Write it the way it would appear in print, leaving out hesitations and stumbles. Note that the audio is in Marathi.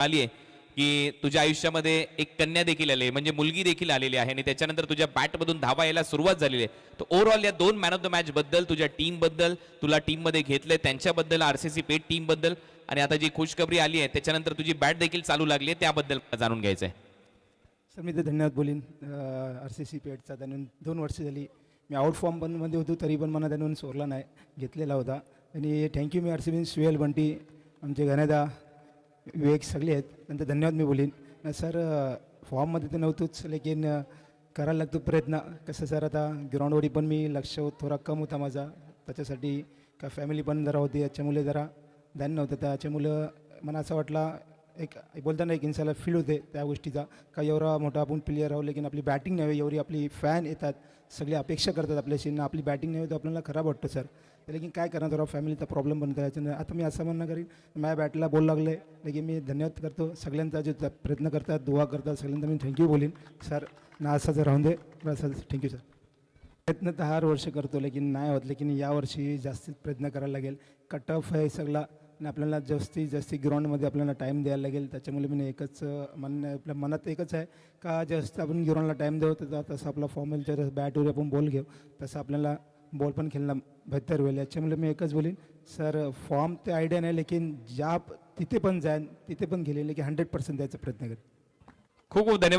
आली आहे की तुझ्या आयुष्यामध्ये एक कन्या देखील आली आहे, म्हणजे मुलगी देखील आलेली आहे आणि त्याच्यानंतर तुझ्या बॅटमधून धावा यायला सुरुवात झालेली आहे. तर ओव्हरऑल या दोन मॅन ऑफ द मॅच बद्दल, तुझ्या टीम बद्दल, तुला टीम मध्ये घेतलंय त्यांच्याबद्दल, आरसीसी पेट टीम बद्दल आणि आता जी खुशखबरी आली आहे त्याच्यानंतर तुझी बॅट देखील चालू लागली आहे त्याबद्दल मला जाणून घ्यायचं आहे. सर मी तर धन्यवाद बोलीन आर सी सी पेटचा. त्यानंतर 2 वर्ष झाली मी आउट फॉर्म पण मध्ये होतो, तरी पण मला त्यानंतर सोडला नाही, घेतलेला होता. आणि थँक्यू मी R C B Suhail Bunty, आमचे गणेदा, विवेक सगळे आहेत, त्यांचं धन्यवाद मी बोलीन. सर फॉर्ममध्ये तर नव्हतोच, लेकिन करायला लागतो प्रयत्न. कसं सर आता ग्राउंडवरही पण मी लक्ष थोडा कम होता माझा, त्याच्यासाठी का फॅमिली पण जरा होती, याच्यामुळे जरा ध्यान नव्हतं. त्याच्यामुळं मला असं वाटलं एक बोलताना एक इंसाला फील होते त्या गोष्टीचा का एवढा मोठा आपण प्लेयर आहो, लेकिन आपली बॅटिंग नाही, एवढी आपली फॅन येतात, सगळे अपेक्षा करतात आपल्याशी, ना आपली बॅटिंग नाही होतं, आपल्याला खराब वाटतं सर. लेकिन काय करणार, थोडा फॅमिलीचा प्रॉब्लेम बनतो याच्यानं. आता मी असं म्हणणं करीन, माझ्या बॅटला बॉल लागले, लेकिन मी धन्यवाद करतो सगळ्यांचा, जो प्रयत्न करतात, दुवा करतात, सगळ्यांचा मी थँक्यू बोलीन सर. ना असंच राहून दे बस, थँक्यू सर. प्रयत्न तर हर वर्ष करतो, लेकिन नाही होत, लेकिन यावर्षी जास्तीत प्रयत्न करायला लागेल. कट ऑफ आहे सगळा आणि आपल्याला जास्तीत जास्त ग्राउंडमध्ये आपल्याला टाईम द्यायला लागेल. त्याच्यामुळे मी एकच म्हणणं, आपल्या मनात एकच आहे का जास्त आपण ग्राउंडला टाईम देऊ, तर तसं आपला फॉर्मलच्या बॅटवर आपण बॉल घेऊ, तसं आपल्याला बॉल पण खेळणं बेहतर होईल. याच्यामुळे मी एकच बोलीन सर, फॉर्म ते आयडिया नाही, लेकिन ज्या तिथे पण जाईन तिथे पण गेले, लेकिन 100% द्यायचा प्रयत्न करेन. खूप खूप धन्यवाद.